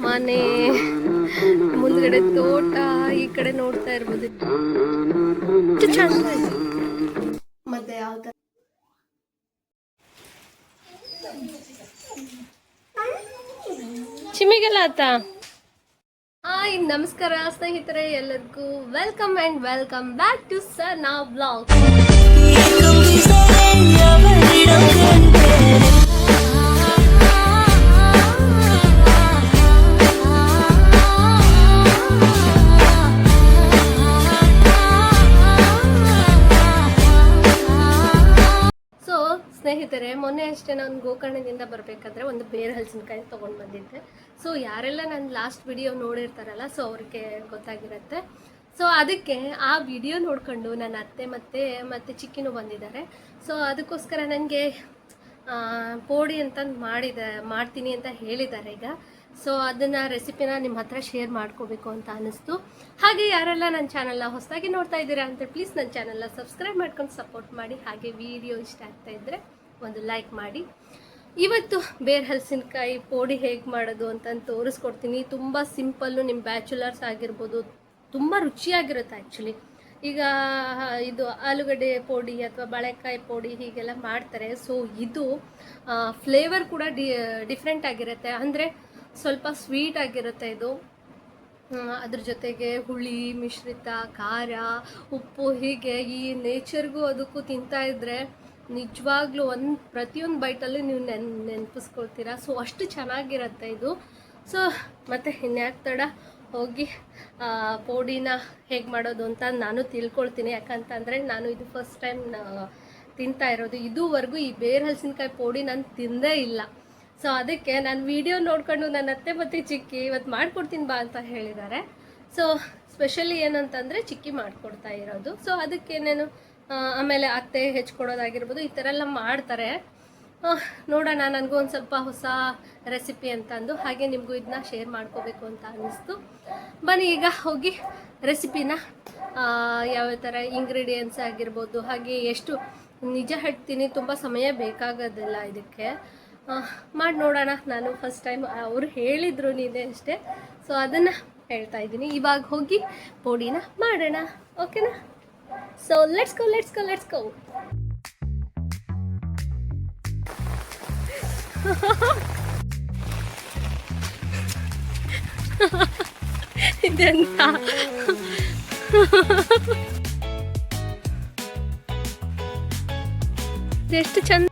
ಮನೆ ಮುಂದ್ಗಡೆ ತೋಟ, ಈ ಕಡೆ ನೋಡ್ತಾ ಇರ್ಬೋದು. ಚಂದ ಮತ್ತೆ ಯಾವ ತರ ಚಿಮಿಗೆಲ್ಲ ಆತ. ಹಾಯ್, ನಮಸ್ಕಾರ ಸ್ನೇಹಿತರೆ, ಎಲ್ಲರಿಗೂ welcome and welcome back to Sana vlog. ಸ್ನೇಹಿತರೆ, ಮೊನ್ನೆ ಅಷ್ಟೇ ನಾನು ಗೋಕರ್ಣದಿಂದ ಬರಬೇಕಾದ್ರೆ ಒಂದು ಬೇರೆ ಹಲಸಿನಕಾಯಿ ತೊಗೊಂಡು ಬಂದಿದ್ದೆ. ಸೊ ಯಾರೆಲ್ಲ ನನ್ನ ಲಾಸ್ಟ್ ವಿಡಿಯೋ ನೋಡಿರ್ತಾರಲ್ಲ, ಸೊ ಅವ್ರಿಗೆ ಗೊತ್ತಾಗಿರುತ್ತೆ. ಸೊ ಅದಕ್ಕೆ ಆ ವಿಡಿಯೋ ನೋಡ್ಕೊಂಡು ನನ್ನ ಅತ್ತೆ ಮತ್ತು ಚಿಕ್ಕಿನೂ ಬಂದಿದ್ದಾರೆ. ಸೊ ಅದಕ್ಕೋಸ್ಕರ ನನಗೆ ಪೋಡಿ ಅಂತ ಮಾಡ್ತೀನಿ ಅಂತ ಹೇಳಿದ್ದಾರೆ ಈಗ. ಸೊ ಅದನ್ನು ರೆಸಿಪಿನ ನಿಮ್ಮ ಹತ್ರ ಶೇರ್ ಮಾಡ್ಕೋಬೇಕು ಅಂತ ಅನ್ನಿಸ್ತು. ಹಾಗೆ ಯಾರೆಲ್ಲ ನನ್ನ ಚಾನಲ್ನ ಹೊಸದಾಗಿ ನೋಡ್ತಾ ಇದ್ದೀರಾ ಅಂತ ಪ್ಲೀಸ್ ನನ್ನ ಚಾನಲ್ನ ಸಬ್ಸ್ಕ್ರೈಬ್ ಮಾಡ್ಕೊಂಡು ಸಪೋರ್ಟ್ ಮಾಡಿ. ಹಾಗೆ ವಿಡಿಯೋ ಇಷ್ಟ ಆಗ್ತಾ ಇದ್ದರೆ ಒಂದು ಲೈಕ್ ಮಾಡಿ. ಇವತ್ತು ಬೇರೆ ಹಲಸಿನಕಾಯಿ ಪೋಡಿ ಹೇಗೆ ಮಾಡೋದು ಅಂತಂದು ತೋರಿಸ್ಕೊಡ್ತೀನಿ. ತುಂಬ ಸಿಂಪಲ್ಲು, ನಿಮ್ಮ ಬ್ಯಾಚುಲರ್ಸ್ ಆಗಿರ್ಬೋದು, ತುಂಬ ರುಚಿಯಾಗಿರುತ್ತೆ ಆ್ಯಕ್ಚುಲಿ. ಈಗ ಇದು ಆಲೂಗಡ್ಡೆ ಪೋಡಿ ಅಥವಾ ಬಾಳೆಕಾಯಿ ಪೋಡಿ ಹೀಗೆಲ್ಲ ಮಾಡ್ತಾರೆ. ಸೊ ಇದು ಫ್ಲೇವರ್ ಕೂಡ ಡಿಫ್ರೆಂಟ್ ಆಗಿರುತ್ತೆ, ಅಂದರೆ ಸ್ವಲ್ಪ ಸ್ವೀಟ್ ಆಗಿರುತ್ತೆ ಇದು. ಅದ್ರ ಜೊತೆಗೆ ಹುಳಿ ಮಿಶ್ರಿತ, ಖಾರ, ಉಪ್ಪು, ಹೀಗೆ ಈ ನೇಚರ್ಗೂ ಅದಕ್ಕೂ ತಿಂತಾಯಿದ್ರೆ ನಿಜವಾಗ್ಲೂ ಪ್ರತಿಯೊಂದು ಬೈಟಲ್ಲಿ ನೀವು ನೆನಪಿಸ್ಕೊಳ್ತೀರಾ. ಸೊ ಅಷ್ಟು ಚೆನ್ನಾಗಿರುತ್ತೆ ಇದು. ಸೊ ಮತ್ತು ಇನ್ಯಾಕೆ ತಡ, ಹೋಗಿ ಪೋಡಿನ ಹೇಗೆ ಮಾಡೋದು ಅಂತ ನಾನು ತಿಳ್ಕೊಳ್ತೀನಿ. ಯಾಕಂತಂದರೆ ನಾನು ಇದು ಫಸ್ಟ್ ಟೈಮ್ ತಿಂತಾ ಇರೋದು. ಇದುವರೆಗೂ ಈ ಬೇರೆ ಹಲಸಿನಕಾಯಿ ಪೋಡಿ ನಾನು ತಿಂದೇ ಇಲ್ಲ. ಸೊ ಅದಕ್ಕೆ ನಾನು ವಿಡಿಯೋ ನೋಡ್ಕೊಂಡು ನನ್ನ ಅತ್ತೆ ಮತ್ತು ಚಿಕ್ಕಿ ಇವತ್ತು ಮಾಡಿಕೊಡ್ತೀನಿ ಬಾ ಅಂತ ಹೇಳಿದ್ದಾರೆ. ಸೊ ಸ್ಪೆಷಲಿ ಏನಂತಂದರೆ ಚಿಕ್ಕಿ ಮಾಡಿಕೊಡ್ತಾ ಇರೋದು. ಸೊ ಅದಕ್ಕೇನೇನು ಆಮೇಲೆ ಅತ್ತೆ ಹೆಚ್ಕೊಡೋದಾಗಿರ್ಬೋದು, ಈ ಥರ ಎಲ್ಲ ಮಾಡ್ತಾರೆ. ನೋಡೋಣ, ನನಗೂ ಒಂದು ಸ್ವಲ್ಪ ಹೊಸ ರೆಸಿಪಿ ಅಂತಂದು, ಹಾಗೆ ನಿಮಗೂ ಇದನ್ನ ಶೇರ್ ಮಾಡ್ಕೋಬೇಕು ಅಂತ ಅನ್ನಿಸ್ತು. ಬನ್ನಿ ಈಗ ಹೋಗಿ ರೆಸಿಪಿನ ಯಾವ ಥರ ಇಂಗ್ರೀಡಿಯೆಂಟ್ಸ್ ಆಗಿರ್ಬೋದು, ಹಾಗೆ ಎಷ್ಟು ನಿಜ ಹೇಳ್ತೀನಿ, ತುಂಬ ಸಮಯ ಬೇಕಾಗೋದಿಲ್ಲ ಇದಕ್ಕೆ. ಮಾಡಿ ನೋಡೋಣ. ನಾನು ಫಸ್ಟ್ ಟೈಮ್ ಅವರು ಹೇಳಿದರು ನೀನೇ ಅಷ್ಟೇ. ಸೊ ಅದನ್ನು ಹೇಳ್ತಾ ಇದ್ದೀನಿ. ಇವಾಗ ಹೋಗಿ ಪೋಡಿನ ಮಾಡೋಣ, ಓಕೆನಾ? So let's go. ಇದೆಂತ ಎಷ್ಟು ಚಂದ.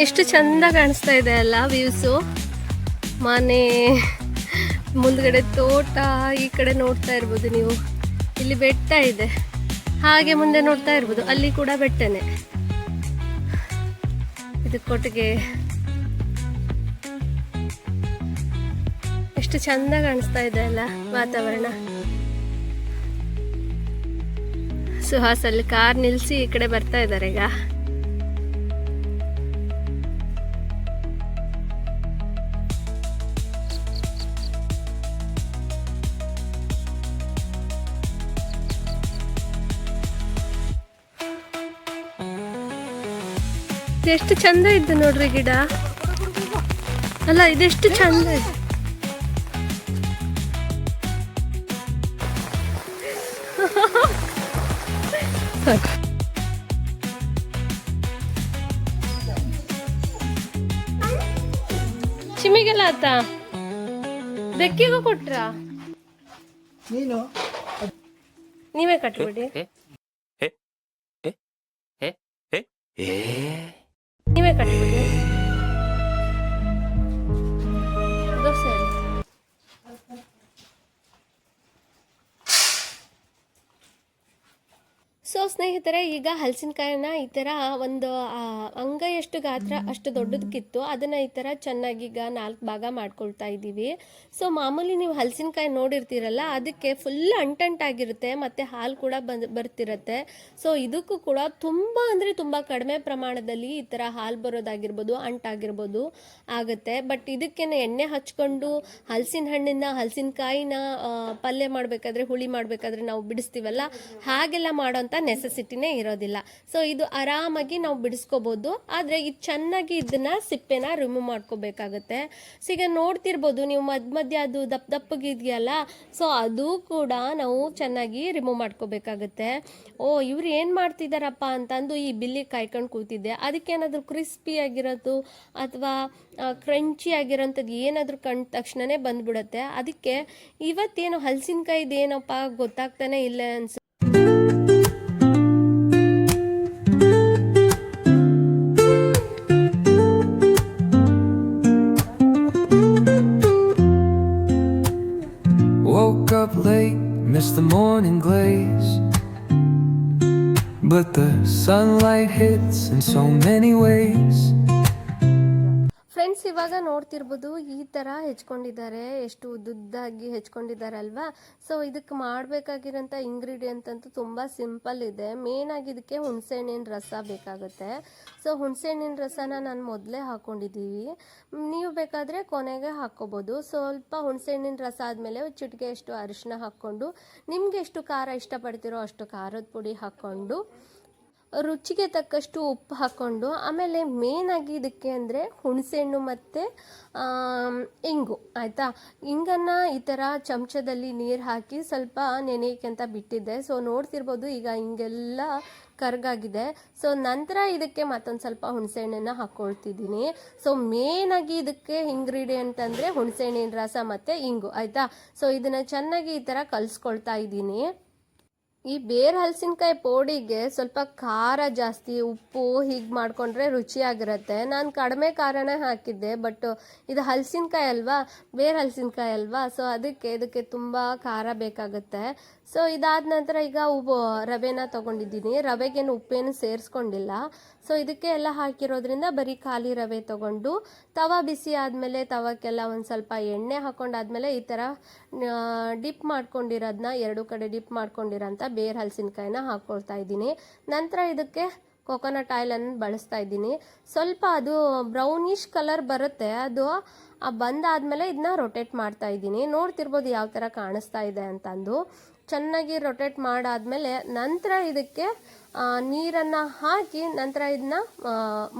ಎಷ್ಟು ಚಂದ ಕಾಣಿಸ್ತಾ ಇದೆ ಅಲ್ಲ ವ್ಯೂಸು. ಮನೆ ಮುಂದ್ಗಡೆ ತೋಟ, ಈ ಕಡೆ ನೋಡ್ತಾ ಇರ್ಬೋದು ನೀವು, ಇಲ್ಲಿ ಬೆಟ್ಟ ಇದೆ. ಹಾಗೆ ಮುಂದೆ ನೋಡ್ತಾ ಇರ್ಬೋದು, ಅಲ್ಲಿ ಕೂಡ ಬೆಟ್ಟನೇ. ಇದು ಕೊಟ್ಟಿಗೆ. ಎಷ್ಟು ಚಂದ ಕಾಣಿಸ್ತಾ ಇದೆ ಅಲ್ಲ ವಾತಾವರಣ. ಸುಹಾಸ್ ಅಲ್ಲಿ ಕಾರ್ ನಿಲ್ಲಿಸಿ ಈ ಕಡೆ ಬರ್ತಾ ಇದ್ದಾರೆ ಈಗ. ಎಷ್ಟು ಚಂದ ಇದ್ದು ನೋಡ್ರಿ ಗಿಡ ಅಲ್ಲ, ಇದೆಷ್ಟು ಚಂದ ಇದೆ. ಚಿಮಿಗೆಲ್ಲ ಆತ ಬೆಕ್ಕಿಗೂ ಕೊಟ್ರ, ನೀವೇ ಕಟ್ಬಿಡಿ. ನೀವೇ ಕಟ್ಬಿಡಿ. ದೋಸೆ ಸೊ ಸ್ನೇಹಿತರೆ, ಈಗ ಹಲಸಿನಕಾಯಿನ ಈ ಥರ ಒಂದು ಅಂಗೈಯಷ್ಟು ಗಾತ್ರ ಅಷ್ಟು ದೊಡ್ಡದು ಕಿತ್ತು ಅದನ್ನು ಈ ಥರ ಚೆನ್ನಾಗಿ ಈಗ 4 ಭಾಗ ಮಾಡ್ಕೊಳ್ತಾ ಇದ್ದೀವಿ. ಸೊ ಮಾಮೂಲಿ ನೀವು ಹಲಸಿನಕಾಯಿ ನೋಡಿರ್ತೀರಲ್ಲ, ಅದಕ್ಕೆ ಫುಲ್ ಅಂಟಂಟಾಗಿರುತ್ತೆ ಮತ್ತು ಹಾಲು ಕೂಡ ಬರ್ತಿರುತ್ತೆ. ಸೊ ಇದಕ್ಕೂ ಕೂಡ ತುಂಬ ಅಂದರೆ ತುಂಬ ಕಡಿಮೆ ಪ್ರಮಾಣದಲ್ಲಿ ಈ ಥರ ಹಾಲು ಬರೋದಾಗಿರ್ಬೋದು, ಅಂಟಾಗಿರ್ಬೋದು ಆಗುತ್ತೆ. ಬಟ್ ಇದಕ್ಕೇನೆ ಎಣ್ಣೆ ಹಚ್ಕೊಂಡು ಹಲಸಿನಕಾಯಿನ ಪಲ್ಯ ಮಾಡಬೇಕಾದ್ರೆ, ಹುಳಿ ಮಾಡಬೇಕಾದ್ರೆ ನಾವು ಬಿಡಿಸ್ತೀವಲ್ಲ, ಹಾಗೆಲ್ಲ ಮಾಡೋಂಥ ನೆಸೆಸಿಟಿನೇ ಇರೋದಿಲ್ಲ. ಸೊ ಇದು ಆರಾಮಾಗಿ ನಾವು ಬಿಡಿಸ್ಕೋಬಹುದು. ಆದರೆ ಇದು ಚೆನ್ನಾಗಿ ಇದನ್ನ ಸಿಪ್ಪೆನ ರಿಮೂವ್ ಮಾಡ್ಕೋಬೇಕಾಗತ್ತೆ. ಸೊ ಈಗ ನೋಡ್ತಿರ್ಬೋದು ನೀವು ಮಧ್ಯ ಅದು ದಪ್ಪಗಿದೆಯಲ್ಲ, ಸೊ ಅದು ಕೂಡ ನಾವು ಚೆನ್ನಾಗಿ ರಿಮೂವ್ ಮಾಡ್ಕೋಬೇಕಾಗತ್ತೆ. ಇವ್ರು ಏನು ಮಾಡ್ತಿದ್ದಾರಪ್ಪ ಅಂತಂದು ಈ ಬಿಲ್ಲಿ ಕಾಯ್ಕೊಂಡು ಕೂತಿದ್ದೆ. ಅದಕ್ಕೇನಾದರೂ ಕ್ರಿಸ್ಪಿ ಆಗಿರೋದು ಅಥವಾ ಕ್ರಂಚಿ ಆಗಿರೋಂಥದ್ದು ಏನಾದರೂ ಕಂಡ ತಕ್ಷಣನೇ ಬಂದ್ಬಿಡುತ್ತೆ. ಅದಕ್ಕೆ ಇವತ್ತೇನು ಹಲಸಿನಕಾಯಿದು ಏನಪ್ಪ ಗೊತ್ತಾಗ್ತಾನೆ ಇಲ್ಲ ಅನ್ಸುತ್ತೆ. Woke up late, missed the morning glaze, but the sunlight hits in so many ways. Friends, ಇವಾಗ ನೋಡ್ತಿರ್ಬೋದು ಈ ಥರ ಹೆಚ್ಕೊಂಡಿದ್ದಾರೆ, ಎಷ್ಟು ಉದ್ದಾಗಿ ಹೆಚ್ಕೊಂಡಿದ್ದಾರೆ ಅಲ್ವಾ. ಸೊ ಇದಕ್ಕೆ ಮಾಡಬೇಕಾಗಿರೋಂಥ ಇಂಗ್ರೀಡಿಯೆಂಟ್ ಅಂತೂ ತುಂಬ ಸಿಂಪಲ್ ಇದೆ. ಮೇನಾಗಿ ಇದಕ್ಕೆ ಹುಣಸೆಹಣ್ಣಿನ ರಸ ಬೇಕಾಗುತ್ತೆ. ಸೊ ಹುಣಸೆಹಣ್ಣಿನ ರಸನ ನಾನು ಮೊದಲೇ ಹಾಕ್ಕೊಂಡಿದ್ದೀವಿ, ನೀವು ಬೇಕಾದರೆ ಕೊನೆಗೆ ಹಾಕ್ಕೋಬೋದು. ಸ್ವಲ್ಪ ಹುಣಸೆಹಣ್ಣಿನ ರಸ ಆದಮೇಲೆ ಚಿಟಿಕೆ ಎಷ್ಟು ಅರಿಶಿನ ಹಾಕ್ಕೊಂಡು, ನಿಮಗೆ ಎಷ್ಟು ಖಾರ ಇಷ್ಟಪಡ್ತೀರೋ ಅಷ್ಟು ಖಾರದ ಪುಡಿ ಹಾಕ್ಕೊಂಡು, ರುಚಿಗೆ ತಕ್ಕಷ್ಟು ಉಪ್ಪು ಹಾಕ್ಕೊಂಡು, ಆಮೇಲೆ ಮೇನಾಗಿ ಇದಕ್ಕೆ ಅಂದರೆ ಹುಣಸೆಹಣ್ಣು ಮತ್ತು ಇಂಗು, ಆಯಿತಾ. ಇಂಗನ್ನು ಈ ಥರ ಚಮಚದಲ್ಲಿ ನೀರು ಹಾಕಿ ಸ್ವಲ್ಪ ನೆನೆಯಕ್ಕೆ ಅಂತ ಬಿಟ್ಟಿದ್ದೆ. ಸೊ ನೋಡ್ತಿರ್ಬೋದು ಈಗ ಹಿಂಗೆಲ್ಲ ಕರ್ಗಾಗಿದೆ. ಸೊ ನಂತರ ಇದಕ್ಕೆ ಮತ್ತೊಂದು ಸ್ವಲ್ಪ ಹುಣಸೆಹಣ್ಣನ್ನು ಹಾಕ್ಕೊಳ್ತಿದ್ದೀನಿ. ಸೊ ಮೇನಾಗಿ ಇದಕ್ಕೆ ಇಂಗ್ರೀಡಿಯೆಂಟ್ ಅಂದರೆ ಹುಣಸೆಹಣ್ಣಿನ ರಸ ಮತ್ತು ಇಂಗು, ಆಯಿತಾ. ಸೊ ಇದನ್ನು ಚೆನ್ನಾಗಿ ಈ ಥರ ಕಲಿಸ್ಕೊಳ್ತಾ ಇದ್ದೀನಿ. ಈ ಬೇರೆ ಹಲಸಿನಕಾಯಿ ಪೋಡಿಗೆ ಸ್ವಲ್ಪ ಖಾರ ಜಾಸ್ತಿ, ಉಪ್ಪು ಹೀಗೆ ಮಾಡಿಕೊಂಡ್ರೆ ರುಚಿಯಾಗಿರುತ್ತೆ. ನಾನು ಕಡಿಮೆ ಖಾರನೇ ಹಾಕಿದ್ದೆ, ಬಟ್ ಇದು ಹಲಸಿನಕಾಯಿ ಅಲ್ವಾ, ಬೇರೆ ಹಲಸಿನಕಾಯಿ ಅಲ್ವಾ, ಸೊ ಇದಕ್ಕೆ ತುಂಬ ಖಾರ ಬೇಕಾಗುತ್ತೆ. ಸೊ ಇದಾದ ನಂತರ ಈಗ ರವೆನ ತೊಗೊಂಡಿದ್ದೀನಿ. ರವೆಗೇನು ಉಪ್ಪೇನು ಸೇರಿಸ್ಕೊಂಡಿಲ್ಲ. ಸೊ ಇದಕ್ಕೆ ಎಲ್ಲ ಹಾಕಿರೋದ್ರಿಂದ ಬರೀ ಖಾಲಿ ರವೆ ತೊಗೊಂಡು ತವಾ ಬಿಸಿ ಆದಮೇಲೆ ತವಕ್ಕೆಲ್ಲ ಒಂದು ಸ್ವಲ್ಪ ಎಣ್ಣೆ ಹಾಕ್ಕೊಂಡಾದ್ಮೇಲೆ ಈ ಥರ ಡಿಪ್ ಮಾಡ್ಕೊಂಡಿರೋದನ್ನ, ಎರಡು ಕಡೆ ಡಿಪ್ ಮಾಡ್ಕೊಂಡಿರೋಂಥ ಬೇರೆ ಹಲಸಿನಕಾಯಿನ ಹಾಕ್ಕೊಳ್ತಾ ಇದ್ದೀನಿ. ನಂತರ ಇದಕ್ಕೆ ಕೊಕೊನಟ್ ಆಯಿಲನ್ನು ಬಳಸ್ತಾ ಇದ್ದೀನಿ. ಸ್ವಲ್ಪ ಅದು ಬ್ರೌನಿಷ್ ಕಲರ್ ಬರುತ್ತೆ, ಅದು ಬಂದಾದಮೇಲೆ ಇದನ್ನ ರೊಟೇಟ್ ಮಾಡ್ತಾ ಇದ್ದೀನಿ. ನೋಡ್ತಿರ್ಬೋದು ಯಾವ ಥರ ಕಾಣಿಸ್ತಾ ಇದೆ ಅಂತಂದು. ಚೆನ್ನಾಗಿ ರೊಟೇಟ್ ಮಾಡಾದಮೇಲೆ ನಂತರ ಇದಕ್ಕೆ ನೀರನ್ನು ಹಾಕಿ ನಂತರ ಇದನ್ನ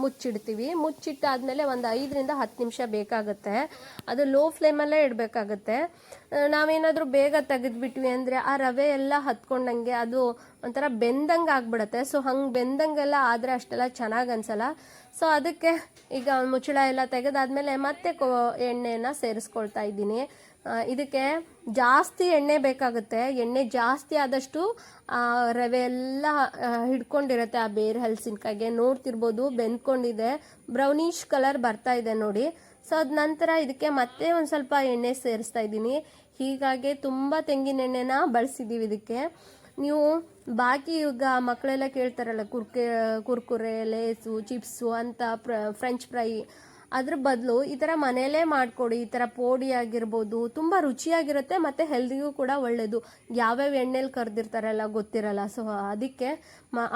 ಮುಚ್ಚಿಡ್ತೀವಿ. ಮುಚ್ಚಿಟ್ಟಾದಮೇಲೆ ಒಂದು 5ರಿಂದ 10 ನಿಮಿಷ ಬೇಕಾಗುತ್ತೆ. ಅದು ಲೋ ಫ್ಲೇಮಲ್ಲೇ ಇಡಬೇಕಾಗತ್ತೆ. ನಾವೇನಾದರೂ ಬೇಗ ತೆಗೆದುಬಿಟ್ವಿ ಅಂದರೆ ಆ ರವೆ ಎಲ್ಲ ಹತ್ಕೊಂಡಂಗೆ ಅದು ಒಂಥರ ಬೆಂದಂಗೆ ಆಗ್ಬಿಡುತ್ತೆ. ಸೊ ಹಂಗೆ ಬೆಂದಂಗೆಲ್ಲ ಆದರೆ ಅಷ್ಟೆಲ್ಲ ಚೆನ್ನಾಗಿ ಅನಿಸಲ್ಲ. ಸೊ ಅದಕ್ಕೆ ಈಗ ಮುಚ್ಚಳ ಎಲ್ಲ ತೆಗೆದಾದ್ಮೇಲೆ ಮತ್ತೆ ಎಣ್ಣೆನ ಸೇರಿಸ್ಕೊಳ್ತಾ ಇದ್ದೀನಿ. ಇದಕ್ಕೆ ಜಾಸ್ತಿ ಎಣ್ಣೆ ಬೇಕಾಗುತ್ತೆ. ಎಣ್ಣೆ ಜಾಸ್ತಿ ಆದಷ್ಟು ರವೆ ಎಲ್ಲ ಹಿಡ್ಕೊಂಡಿರುತ್ತೆ ಆ ಬೇರೆ ಹಲಸಿನಕಾಯಿಗೆ. ನೋಡ್ತಿರ್ಬೋದು ಬೆಂದ್ಕೊಂಡಿದೆ, ಬ್ರೌನಿಷ್ ಕಲರ್ ಬರ್ತಾ ಇದೆ ನೋಡಿ. ಸೊ ಅದ ನಂತರ ಇದಕ್ಕೆ ಮತ್ತೆ ಒಂದು ಸ್ವಲ್ಪ ಎಣ್ಣೆ ಸೇರಿಸ್ತಾ ಇದ್ದೀನಿ. ಹೀಗಾಗಿ ತುಂಬ ತೆಂಗಿನ ಎಣ್ಣೆನ ಬಳಸಿದ್ದೀವಿ ಇದಕ್ಕೆ. ನೀವು ಬಾಕಿ ಈಗ ಮಕ್ಕಳೆಲ್ಲ ಕೇಳ್ತಾರಲ್ಲ ಕುರ್ಕುರೆ, ಲೇಸು, ಚಿಪ್ಸು ಅಂತ ಫ್ರೆಂಚ್ ಫ್ರೈ, ಅದ್ರ ಬದಲು ಈ ಥರ ಮನೆಯಲ್ಲೇ ಮಾಡಿಕೊಡಿ. ಈ ಥರ ಪೋಡಿ ಆಗಿರ್ಬೋದು, ತುಂಬ ರುಚಿಯಾಗಿರುತ್ತೆ ಮತ್ತು ಹೆಲ್ದಿಗೂ ಕೂಡ ಒಳ್ಳೆಯದು. ಯಾವ್ಯಾವ ಎಣ್ಣೆಲಿ ಕರೆದಿರ್ತಾರಲ್ಲ ಗೊತ್ತಿರಲ್ಲ. ಸೊ ಅದಕ್ಕೆ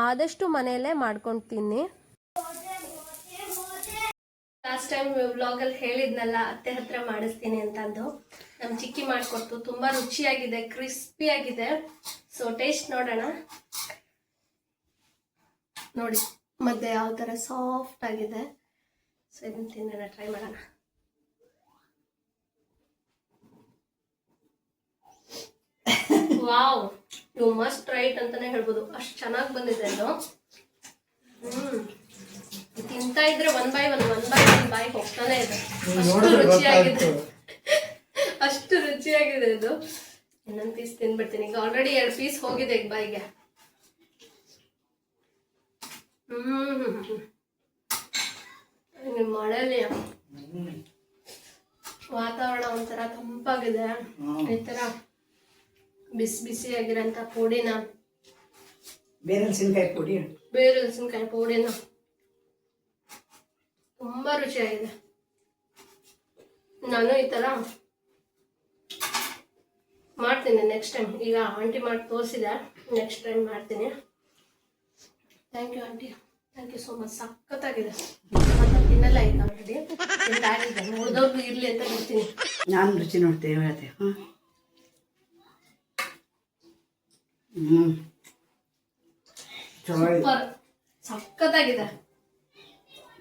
ಆದಷ್ಟು ಮನೆಯಲ್ಲೇ ಮಾಡ್ಕೊಂಡು ತಿನ್ನಿ. ಲಾಸ್ಟ್ ಟೈಮ್ ವ್ಲಾಗಲ್ಲಿ ಹೇಳಿದ್ನಲ್ಲ ಅತ್ತೆ ಹತ್ರ ಮಾಡಿಸ್ತೀನಿ ಅಂತಂದು, ನಮ್ಮ ಚಿಕ್ಕಿ ಮಾಡಿಕೊಟ್ಟು ತುಂಬ ರುಚಿಯಾಗಿದೆ, ಕ್ರಿಸ್ಪಿ ಆಗಿದೆ. ಸೊ ಟೇಸ್ಟ್ ನೋಡೋಣ. ನೋಡಿ ಮಧ್ಯೆ ಯಾವ ಥರ ಸಾಫ್ಟ್ ಆಗಿದೆ. ಸೊ ಇದನ್ನ ತಿನ್ನೋಣ, ಟ್ರೈ ಮಾಡೋಣ. Wow, you must try it ಅಂತಾನೆ ಹೇಳ್ಬೋದು, ಅಷ್ಟು ಚೆನ್ನಾಗಿ ಬಂದಿದೆ ಅದು. ತಿಂತಾ ಇದ್ರೆ ಒನ್ ಬೈ ಒನ್ ಬಾಯಿ ಹೋಗ್ತಾನೆ ಇದೆ. ಅಷ್ಟು ರುಚಿಯಾಗಿದೆ, ಅಷ್ಟು ರುಚಿಯಾಗಿದೆ ಇದು. ಇನ್ನೊಂದು ಪೀಸ್ ತಿನ್ಬಿಡ್ತೀನಿ. ಈಗ ಆಲ್ರೆಡಿ 2 ಪೀಸ್ ಹೋಗಿದೆ ಈಗ ಬಾಯಿಗೆ. ಮಳೆಯಲ್ಲಿ ವಾತಾವರಣ ಒಂಥರ ತಂಪಾಗಿದೆ. ಈ ತರ ಬಿಸಿ ಬಿಸಿಯಾಗಿರೋಂಥ ಪುಡಿನ ಬೇರೆ ಹಲಸಿನಕಾಯಿ ಪುಡಿ ಬೇರೆ ಹಲಸಿನಕಾಯಿ ಪುಡಿನ ತುಂಬಾ ರುಚಿಯಾಗಿದೆ. ನಾನು ಈ ಥರ ಮಾಡ್ತೀನಿ ನೆಕ್ಸ್ಟ್ ಟೈಮ್. ಈಗ ಆಂಟಿ ಮಾಡಿ ತೋರಿಸಿದೆ, ನೆಕ್ಸ್ಟ್ ಟೈಮ್ ಮಾಡ್ತೀನಿ. Thank you aunty, thank you so much. ಸಖತ್ತಾಗಿದೆ. ಮತ್ತೆ ತಿನ್ನಲ್ಲ ಈಗ ಆಲ್ರೆಡಿ ಆಗಿದೆ, ಉಳಿದವ್ರಿಗೆ ಇರಲಿ ಅಂತ ಬಿಡ್ತೀನಿ. ನಾನು ರುಚಿ ನೋಡ್ತೇವೆ ಹೇಳ್ತೇವೆ. ಸೂಪರ್, ಸಖತ್ತಾಗಿದೆ.